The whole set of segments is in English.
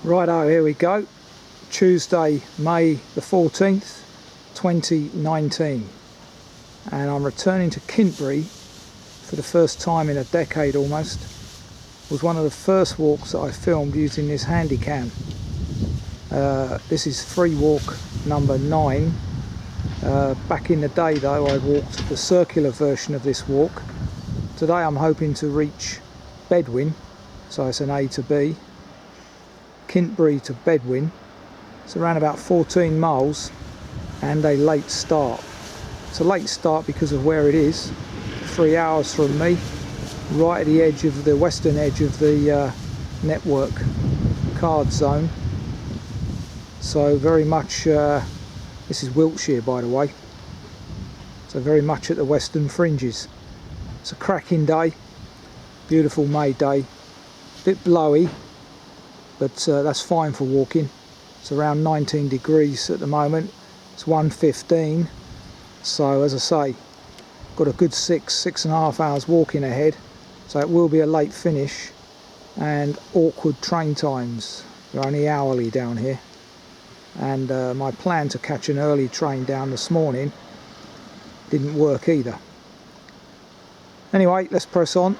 Righto, here we go. Tuesday, May the 14th, 2019. And I'm returning to Kintbury for the first time in a decade almost. It was one of the first walks that I filmed using this handy cam. This is free walk number 9. Back in the day though, I walked the circular version of this walk. Today I'm hoping to reach Bedwyn, so it's an A to B. Kintbury to Bedwyn. It's around about 14 miles and a late start. It's a late start because of where it is. 3 hours from me, right at the edge of the western edge of the network card zone. So very much, this is Wiltshire by the way, so very much at the western fringes. It's a cracking day, beautiful May day, bit blowy, but that's fine for walking. It's around 19 degrees at the moment. It's 1:15, so as I say, got a good 6.5 hours walking ahead, so it will be a late finish and awkward train times. They're only hourly down here, and my plan to catch an early train down this morning didn't work either. Anyway, let's press on.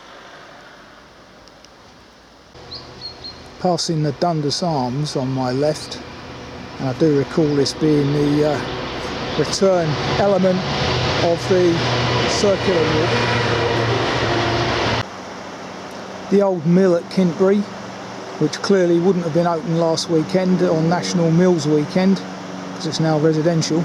Passing the Dundas Arms on my left, and I do recall this being the return element of the circular walk. The old mill at Kintbury, which clearly wouldn't have been open last weekend on National Mills weekend because it's now residential.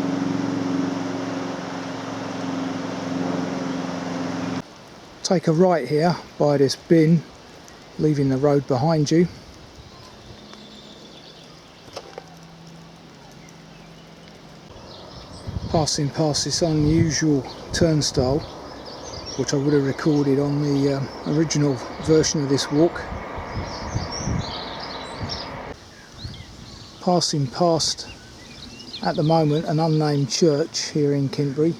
Take a right here by this bin, leaving the road behind you. Passing past this unusual turnstile, which I would have recorded on the original version of this walk. Passing past, at the moment, an unnamed church here in Kintbury.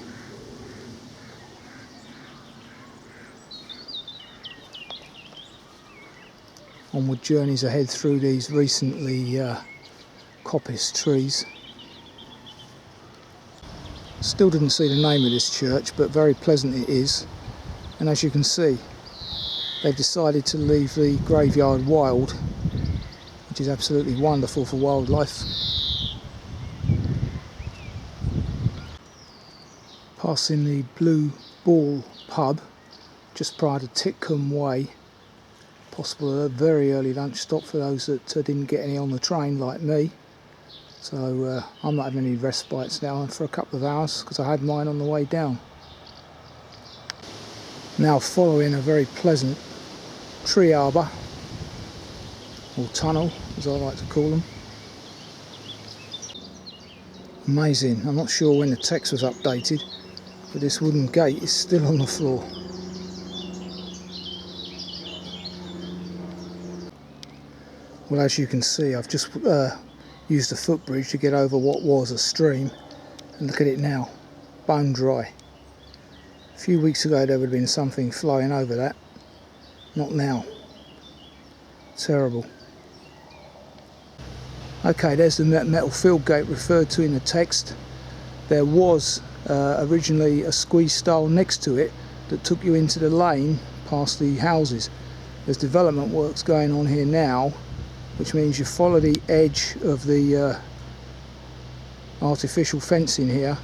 Onward journeys ahead through these recently coppiced trees. Still didn't see the name of this church, but very pleasant it is. And as you can see, they've decided to leave the graveyard wild, which is absolutely wonderful for wildlife. Passing the Blue Ball pub just prior to Titcombe Way. Possible a very early lunch stop for those that didn't get any on the train like me. So I'm not having any respites now for a couple of hours because I had mine on the way down. Now following a very pleasant tree arbour, or tunnel as I like to call them. Amazing, I'm not sure when the text was updated, but this wooden gate is still on the floor. Well, as you can see, I've just used a footbridge to get over what was a stream, and look at it now, bone dry. A few weeks ago there would have been something flowing over that, not now. Terrible. Okay, there's the metal field gate referred to in the text. There was originally a squeeze stile next to it that took you into the lane past the houses. There's development works going on here now, which means you follow the edge of the artificial fencing here,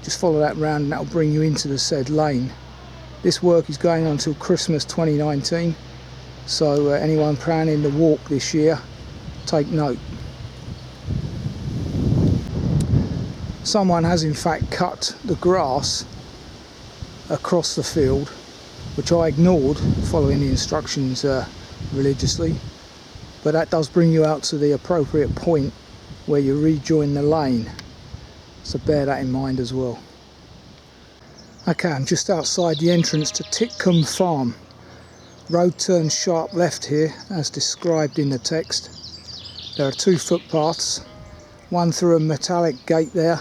just follow that round and that'll bring you into the said lane. This work is going on until Christmas 2019, so anyone planning the walk this year, take note. Someone has in fact cut the grass across the field, which I ignored following the instructions religiously. But that does bring you out to the appropriate point where you rejoin the lane, so bear that in mind as well. Okay, I'm just outside the entrance to Titcombe Farm. Road turns sharp left here as described in the text. There are 2 footpaths, one through a metallic gate there,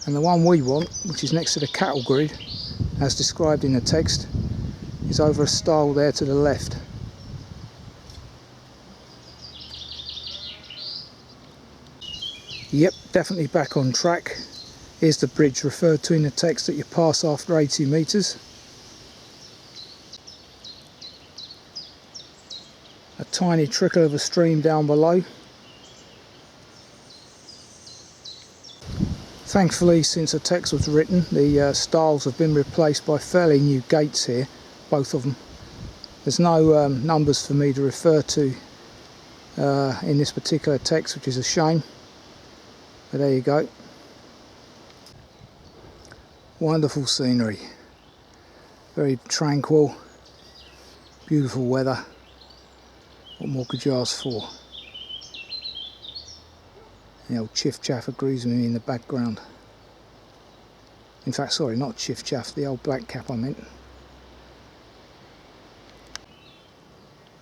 and the one we want, which is next to the cattle grid as described in the text, is over a stile there to the left. Yep, definitely back on track. Here's the bridge referred to in the text that you pass after 80 metres. A tiny trickle of a stream down below. Thankfully, since the text was written, the stiles have been replaced by fairly new gates here, both of them. There's no numbers for me to refer to in this particular text, which is a shame. But there you go. Wonderful scenery. Very tranquil, beautiful weather. What more could you ask for? The old Chiff Chaff agrees with me in the background. In fact, sorry, not Chiff Chaff, the old black cap I meant.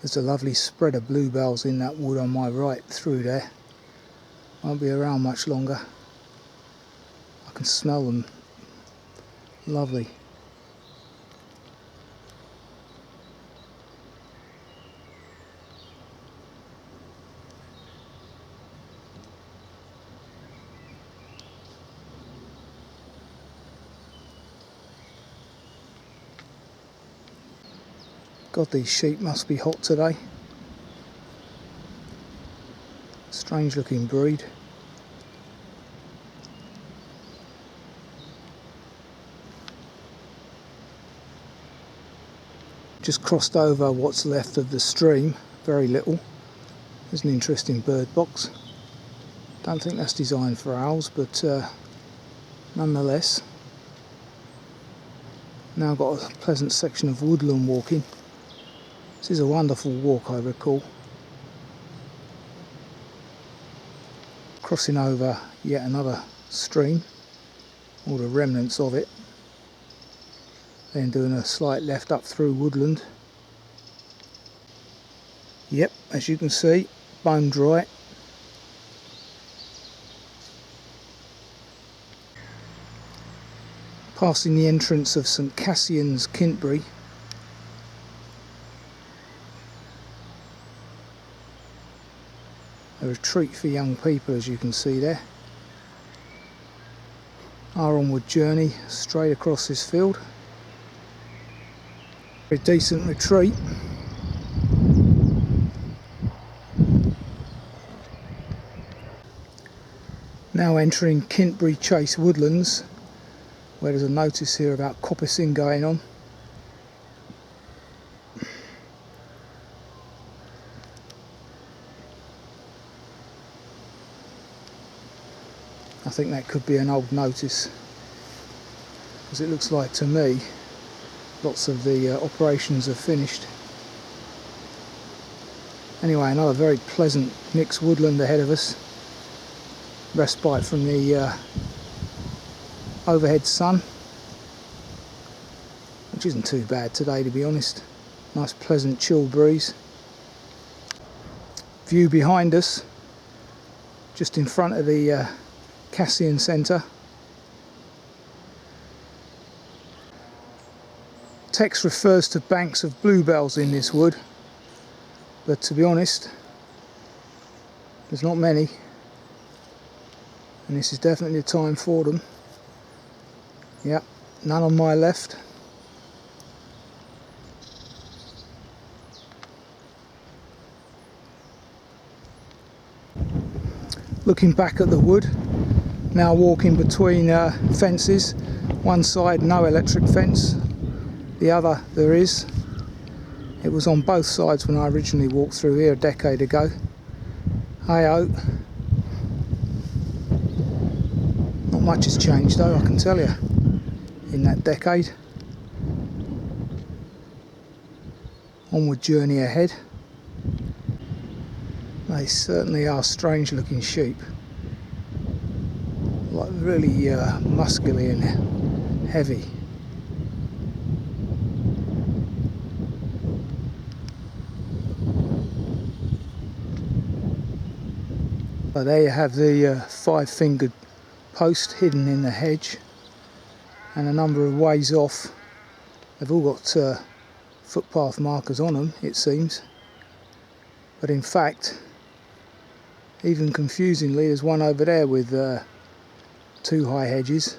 There's a lovely spread of bluebells in that wood on my right through there. Won't be around much longer. I can smell them. Lovely. God, these sheep must be hot today. Strange looking breed. Just crossed over what's left of the stream, very little. There's an interesting bird box. Don't think that's designed for owls, but nonetheless. Now got a pleasant section of woodland walking. This is a wonderful walk, I recall. Crossing over yet another stream, all the remnants of it. Then doing a slight left up through woodland. Yep, as you can see, bone dry. Passing the entrance of St Cassian's, Kintbury. A retreat for young people, as you can see there. Our onward journey straight across this field. A decent retreat. Now entering Kintbury Chase Woodlands, where there's a notice here about coppicing going on. I think that could be an old notice, because it looks like to me lots of the operations are finished. Anyway, another very pleasant mixed woodland ahead of us. Respite from the overhead sun, which isn't too bad today, to be honest. Nice pleasant chill breeze. View behind us, just in front of the Cassian Centre. Text refers to banks of bluebells in this wood, but to be honest, there's not many, and this is definitely the time for them. Yep, none on my left. Looking back at the wood, now walking between fences. One side no electric fence, the other there is. It was on both sides when I originally walked through here a decade ago. Hey-oh. Not much has changed though, I can tell you, in that decade. Onward journey ahead. They certainly are strange looking sheep. Like really muscular and heavy. So there you have the five-fingered post hidden in the hedge, and a number of ways off. They've all got footpath markers on them, it seems, but in fact Even confusingly, there's one over there with 2 high hedges,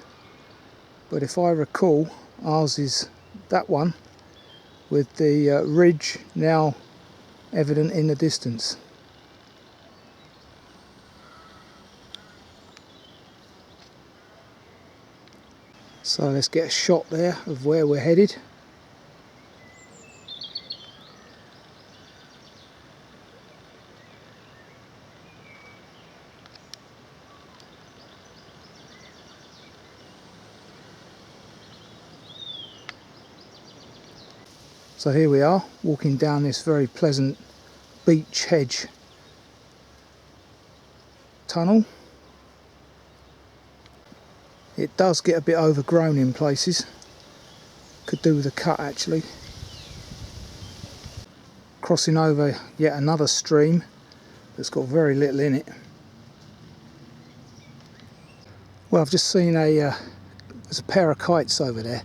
but if I recall, ours is that one with the ridge now evident in the distance. So let's get a shot there of where we're headed. So here we are, walking down this very pleasant beech hedge tunnel. It does get a bit overgrown in places. Could do with a cut actually. Crossing over yet another stream that's got very little in it. Well, I've just seen there's a pair of kites over there.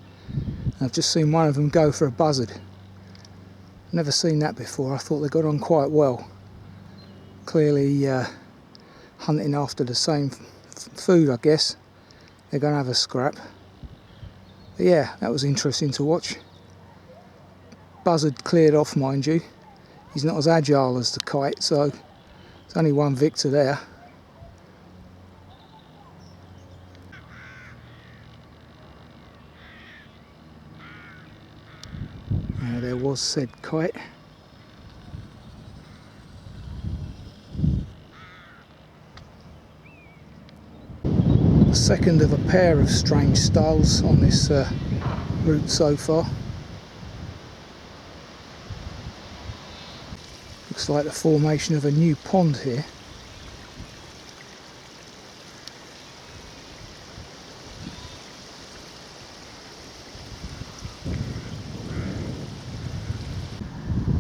I've just seen one of them go for a buzzard. Never seen that before. I thought they got on quite well. Clearly hunting after the same food, I guess. They're going to have a scrap. But yeah, that was interesting to watch. Buzzard cleared off, mind you. He's not as agile as the kite, so there's only one victor there. There was said kite. The second of a pair of strange styles on this route so far. Looks like the formation of a new pond here.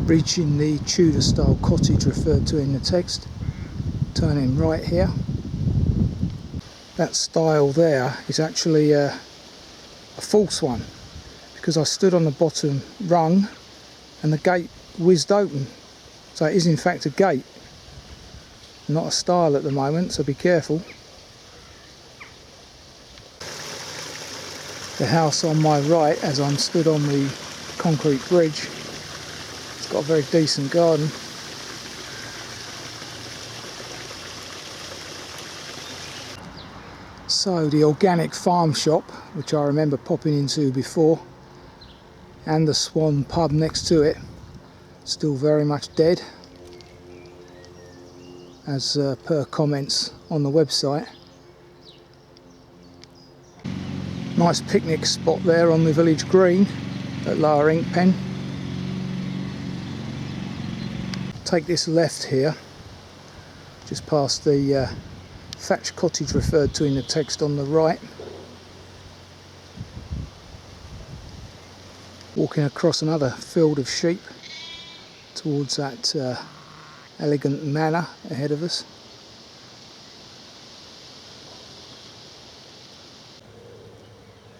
Reaching the Tudor style cottage referred to in the text, turning right here. That style there is actually a false one, because I stood on the bottom rung and the gate whizzed open, so it is in fact a gate, not a style at the moment, so be careful. The house on my right, as I'm stood on the concrete bridge, it's got a very decent garden. So the organic farm shop, which I remember popping into before, and the Swan pub next to it, still very much dead, as per comments on the website. Nice picnic spot there on the village green at Lower Inkpen. Take this left here, just past the thatched cottage referred to in the text on the right. Walking across another field of sheep towards that elegant manor ahead of us.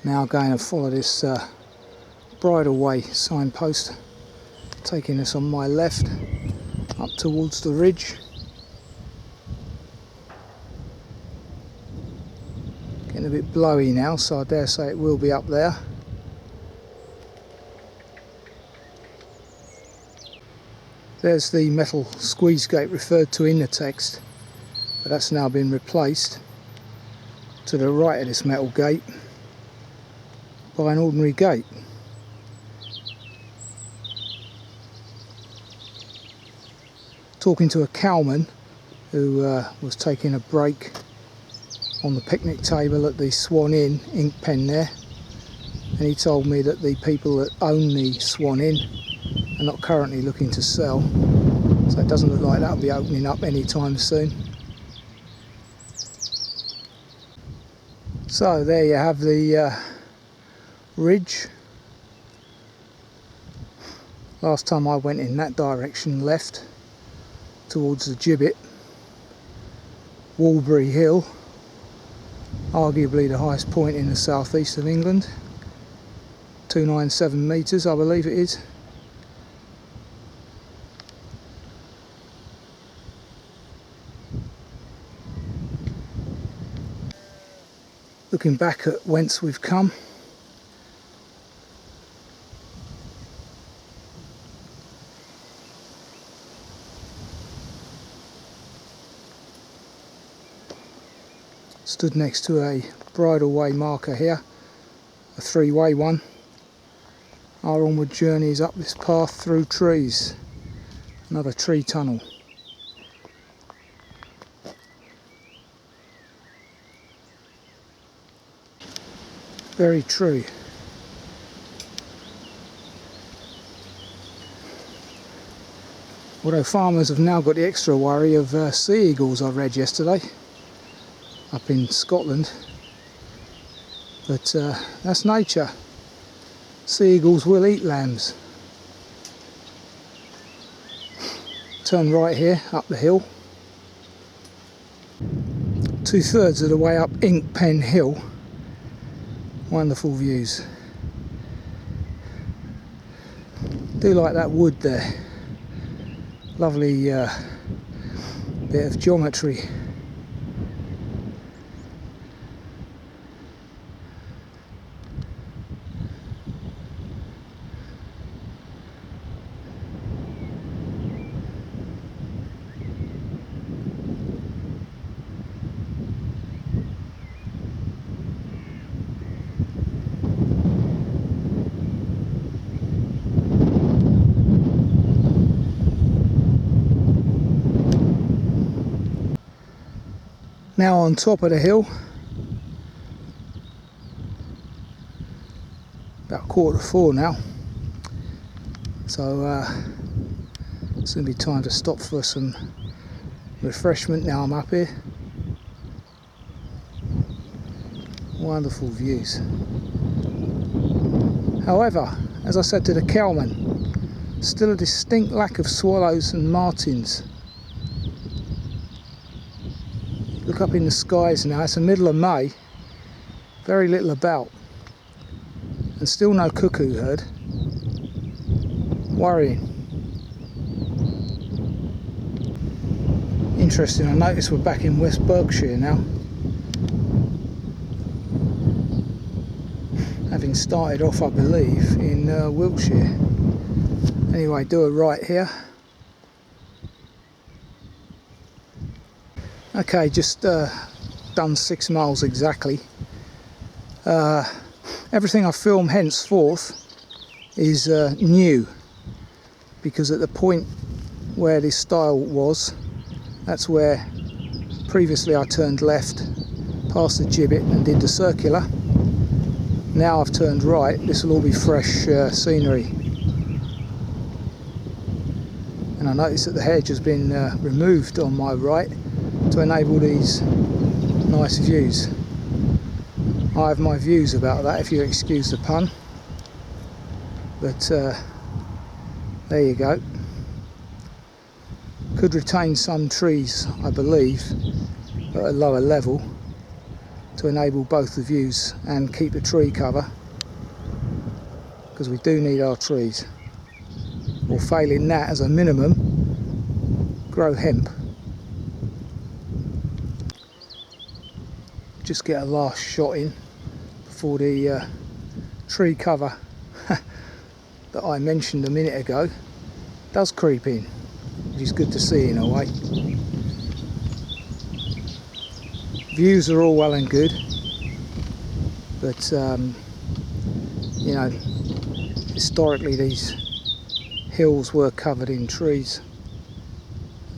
Now going to follow this bridleway signpost, taking us on my left up towards the ridge. Getting a bit blowy now, so I dare say it will be up there. There's the metal squeeze gate referred to in the text, but that's now been replaced to the right of this metal gate by an ordinary gate. Talking to a cowman who was taking a break on the picnic table at the Swan Inn, Inkpen there, and he told me that the people that own the Swan Inn are not currently looking to sell, so it doesn't look like that'll be opening up anytime soon. So there you have the ridge. Last time I went in that direction, left towards the gibbet. Walbury Hill, arguably the highest point in the southeast of England, 297 metres I believe it is. Looking back at whence we've come, stood next to a bridle way marker here, a three-way one. Our onward journey is up this path through trees, another tree tunnel. Very true. Although farmers have now got the extra worry of sea eagles, I read yesterday, up in Scotland. But that's nature. Sea eagles will eat lambs. Turn right here, up the hill. 2/3 of the way up Inkpen Hill. Wonderful views. Do like that wood there. Lovely bit of geometry. Now on top of the hill, about 3:45 now, so it's going to be time to stop for some refreshment now I'm up here. Wonderful views. However, as I said to the cowman, still a distinct lack of swallows and martins. Look up in the skies now, it's the middle of May, very little about, and still no cuckoo heard. Worrying. Interesting, I notice we're back in West Berkshire now, having started off, I believe, in Wiltshire. Anyway, do a right here. Okay, just done 6 miles exactly. Everything I film henceforth is new, because at the point where this stile was, that's where previously I turned left past the gibbet and did the circular. Now I've turned right, this will all be fresh scenery. And I notice that the hedge has been removed on my right to enable these nice views. I have my views about that, if you excuse the pun, but there you go. Could retain some trees, I believe, at a lower level to enable both the views and keep the tree cover, because we do need our trees, or failing that, as a minimum, grow hemp. Just get a last shot in before the tree cover that I mentioned a minute ago does creep in, which is good to see in a way. Views are all well and good, but you know, historically these hills were covered in trees,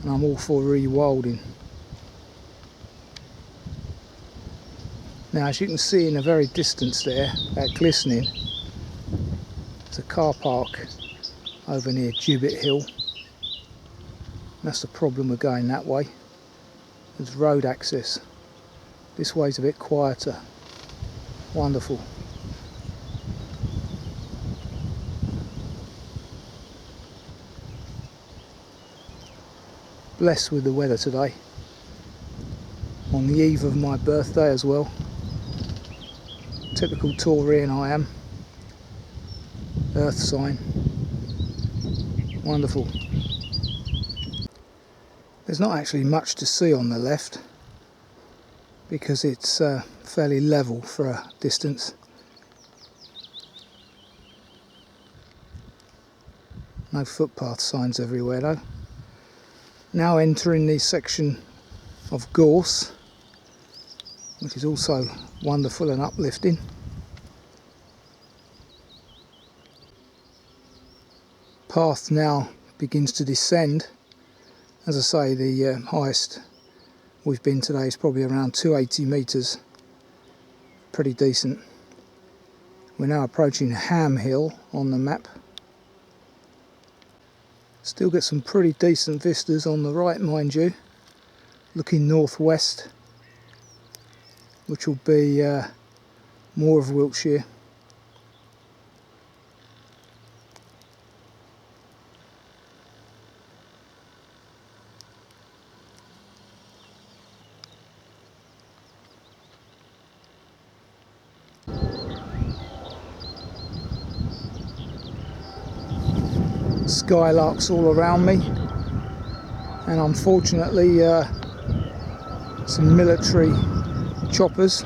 and I'm all for rewilding. Now, as you can see in the very distance there, that glistening, there's a car park over near Gibbet Hill. That's the problem with going that way. There's road access. This way's a bit quieter. Wonderful. Blessed with the weather today. On the eve of my birthday as well. Typical Taurian I am. Earth sign. Wonderful. There's not actually much to see on the left, because it's fairly level for a distance. No footpath signs everywhere though. Now entering the section of gorse, which is also wonderful and uplifting. Path now begins to descend. As I say, the highest we've been today is probably around 280 metres. Pretty decent. We're now approaching Ham Hill on the map. Still get some pretty decent vistas on the right, mind you, looking northwest, which will be more of Wiltshire. Skylarks all around me, and unfortunately some military choppers.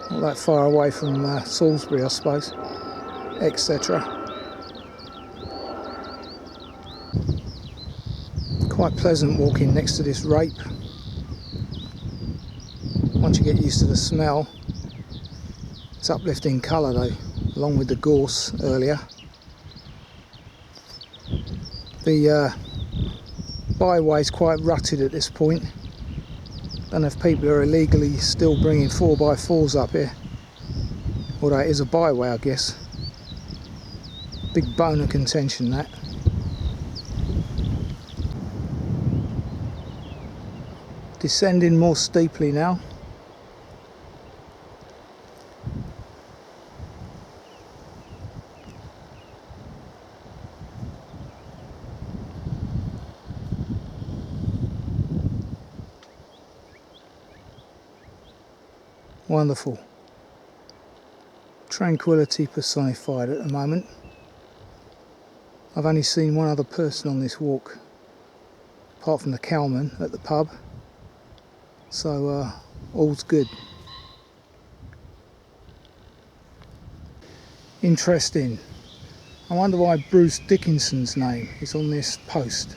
Not that far away from Salisbury, I suppose, etc. Quite pleasant walking next to this rape. Once you get used to the smell. It's uplifting colour though, along with the gorse earlier. The byway is quite rutted at this point. Don't know if people are illegally still bringing 4x4s up here. Although it is a byway, I guess. Big bone of contention, that. Descending more steeply now. Wonderful. Tranquility personified at the moment. I've only seen one other person on this walk, apart from the cowman at the pub. So all's good. Interesting. I wonder why Bruce Dickinson's name is on this post.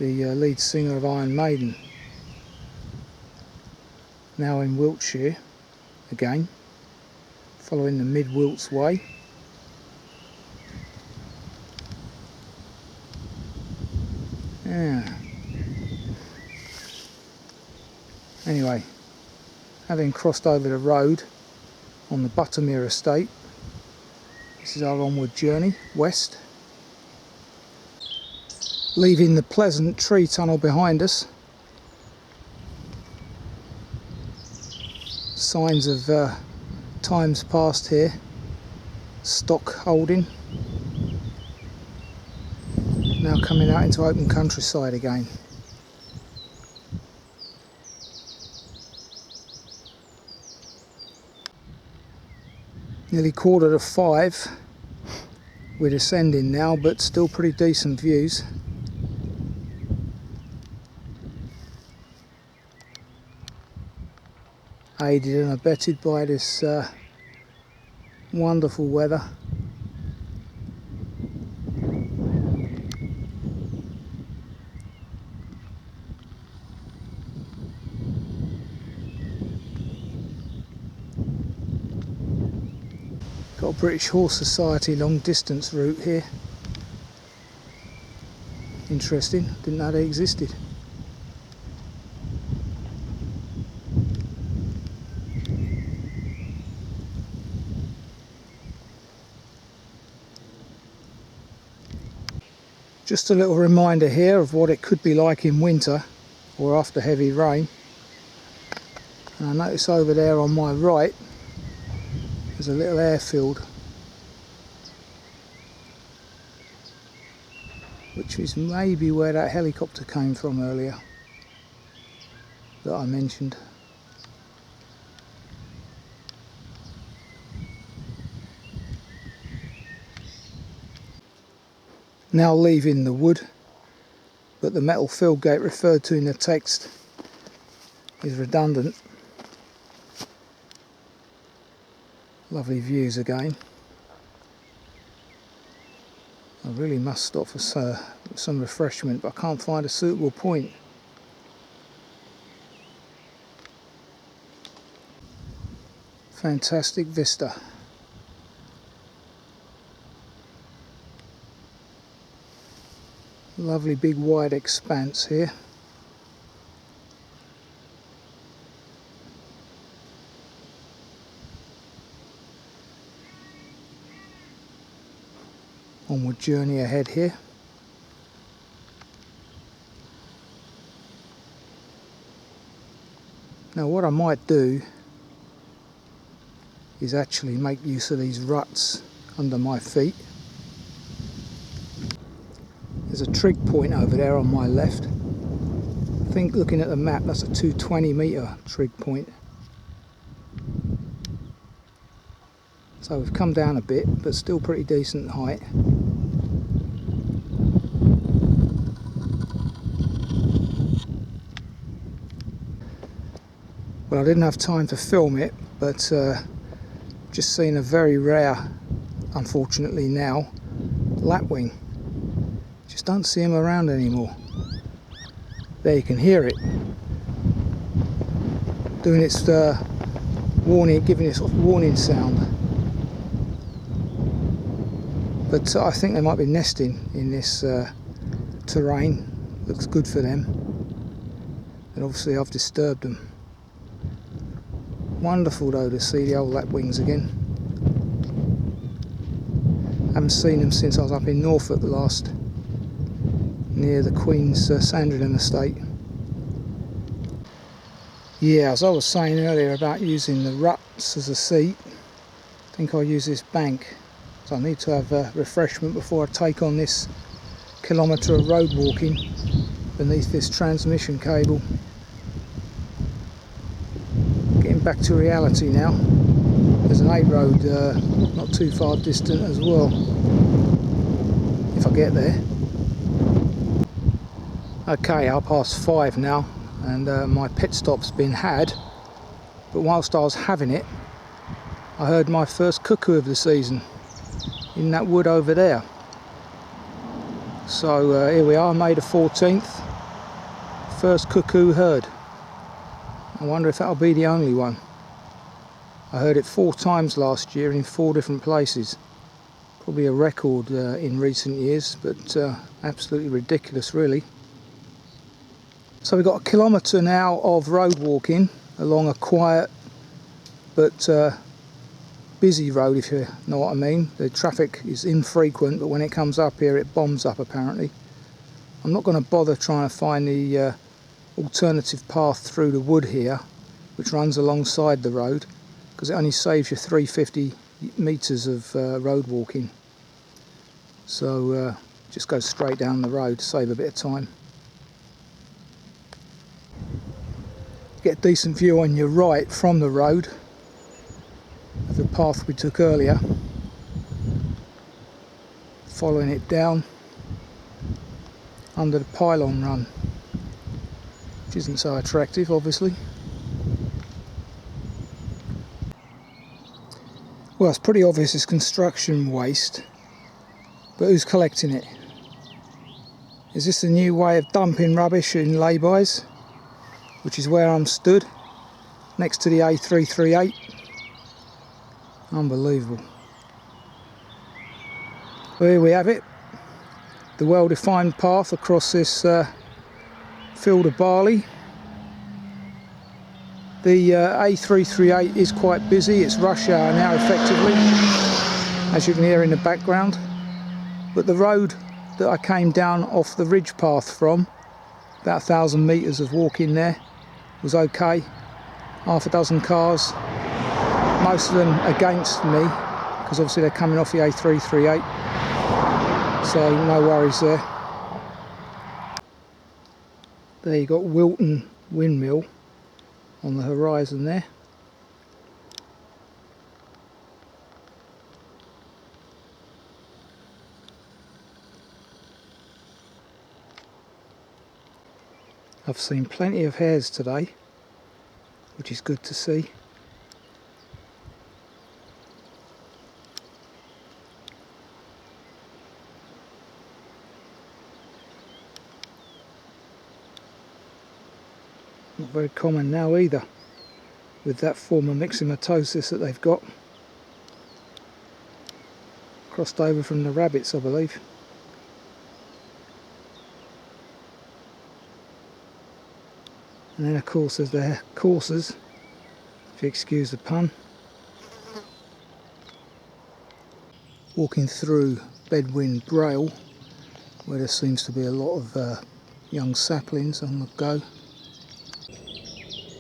The lead singer of Iron Maiden. Now in Wiltshire again, following the mid-wilts way. Yeah. Anyway, having crossed over the road on the Buttermere estate, this is our onward journey west, leaving the pleasant tree tunnel behind us. Signs of times past here, stock holding. Now coming out into open countryside again. Nearly 4:45. We're descending now, but still pretty decent views. Aided and abetted by this wonderful weather. Got a British Horse Society long distance route here. Interesting, didn't know they existed. Just a little reminder here of what it could be like in winter or after heavy rain. And I notice over there on my right there's a little airfield, which is maybe where that helicopter came from earlier that I mentioned. Now leaving the wood but the metal field gate referred to in the text is redundant. Lovely views again. I really must stop for some refreshment, but I can't find a suitable point. Fantastic vista. Lovely big wide expanse here. Onward journey ahead here. Now what I might do is actually make use of these ruts under my feet. There's a trig point over there on my left. I think looking at the map that's a 220 metre trig point. So we've come down a bit, but still pretty decent height. Well, I didn't have time to film it, but just seen a very rare, unfortunately now, lapwing. Just don't see them around anymore. There you can hear it doing its warning, giving its warning sound. But I think they might be nesting in this terrain. Looks good for them. And obviously I've disturbed them. Wonderful though to see the old lapwings again. Haven't seen them since I was up in Norfolk last, near the Queen's Sandringham estate. Yeah, as I was saying earlier about using the ruts as a seat, I think I'll use this bank. So I need to have a refreshment before I take on this kilometre of road walking beneath this transmission cable. Getting back to reality now. There's an A road not too far distant as well, if I get there. Okay, 5:30 now, and my pit stop's been had, but whilst I was having it I heard my first cuckoo of the season in that wood over there. So here we are, May the 14th, first cuckoo heard. I wonder if that'll be the only one. I heard it 4 times last year in 4 different places. Probably a record in recent years, but absolutely ridiculous really. So we've got a kilometre now of road walking along a quiet but busy road, if you know what I mean. The traffic is infrequent, but when it comes up here it bombs up apparently. I'm not going to bother trying to find the alternative path through the wood here, which runs alongside the road, because it only saves you 350 metres of road walking. So just go straight down the road to save a bit of time. Get a decent view on your right from the road of the path we took earlier. Following it down under the pylon run, which isn't so attractive obviously. Well, it's pretty obvious it's construction waste, but who's collecting it? Is this a new way of dumping rubbish in laybys, which is where I'm stood, next to the A338? Unbelievable. Well, here we have it, the well-defined path across this field of barley. The A338 is quite busy, it's rush hour now effectively, as you can hear in the background. But the road that I came down off the ridge path from, about 1,000 metres of walking there, was okay. Half a dozen cars, most of them against me, because obviously they're coming off the A338, so no worries there. There you got Wilton Windmill on the horizon there. I've seen plenty of hares today, which is good to see. Not very common now either, with that form of myxomatosis that they've got. Crossed over from the rabbits, I believe. And then of course there's the coursers, if you excuse the pun. Walking through Bedwyn Braille, where there seems to be a lot of young saplings on the go.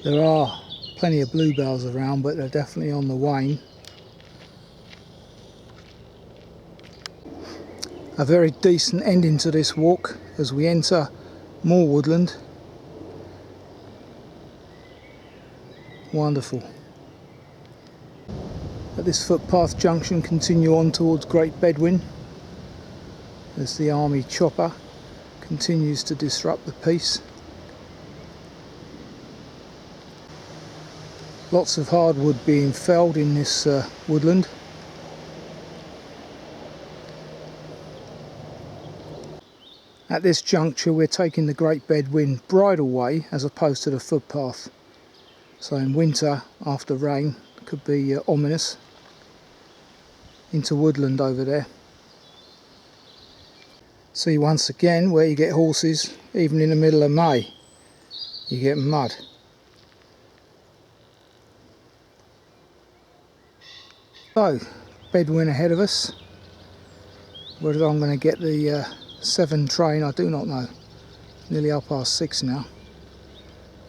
There are plenty of bluebells around, but they're definitely on the wane. A very decent ending to this walk as we enter more woodland. Wonderful. At this footpath junction, continue on towards Great Bedwyn as the army chopper continues to disrupt the peace. Lots of hardwood being felled in this woodland. At this juncture we're taking the Great Bedwyn bridleway as opposed to the footpath. So in winter, after rain, could be ominous. Into woodland over there. See once again where you get horses, even in the middle of May, you get mud. So, Bedwyn ahead of us. Whether I'm going to get the 7 train, I do not know. Nearly 6:30 now.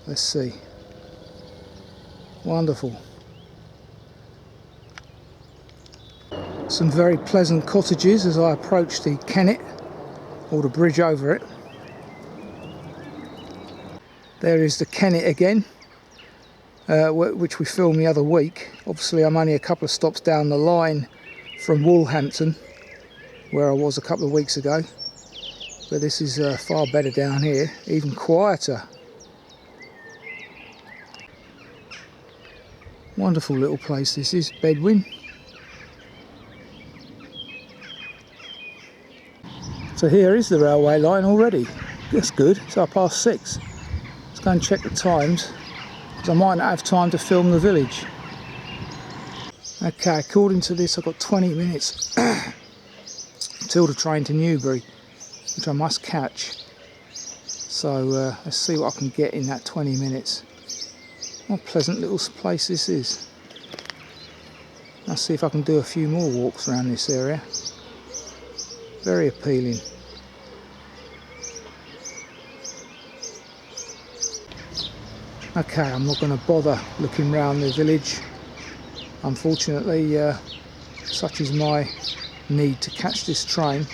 Let's see. Wonderful. Some very pleasant cottages as I approach the Kennet, or the bridge over it. There is the Kennet again, which we filmed the other week. Obviously I'm only a couple of stops down the line from Woolhampton, where I was a couple of weeks ago. But this is far better down here, even quieter. Wonderful little place this is, Bedwyn. So here is the railway line already. That's good, it's 6:30. Let's go and check the times, because I might not have time to film the village. Okay, according to this I've got 20 minutes till the train to Newbury, which I must catch. So let's see what I can get in that 20 minutes. What a pleasant little place this is. Let's see if I can do a few more walks around this area. Very appealing. Okay, I'm not going to bother looking round the village. Unfortunately, such is my need to catch this train,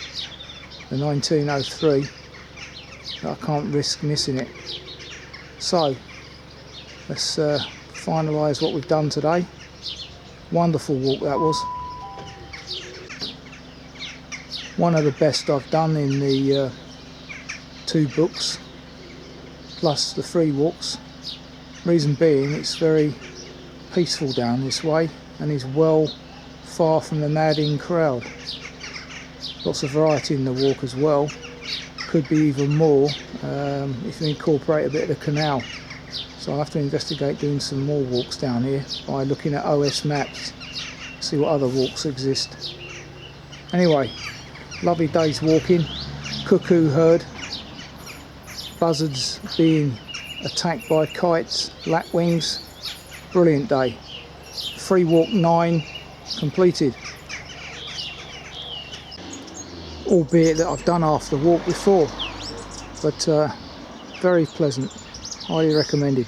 the 1903, that I can't risk missing it. So, let's finalise what we've done today. Wonderful walk that was. One of the best I've done in the 2 books, plus the 3 walks. Reason being, it's very peaceful down this way and is well far from the madding crowd. Lots of variety in the walk as well. Could be even more if you incorporate a bit of the canal. So I'll have to investigate doing some more walks down here by looking at OS maps, see what other walks exist. Anyway, lovely day's walking, cuckoo heard, buzzards being attacked by kites, lapwings. Brilliant day. Free walk 9 completed. Albeit that I've done half the walk before, but very pleasant. Highly recommended.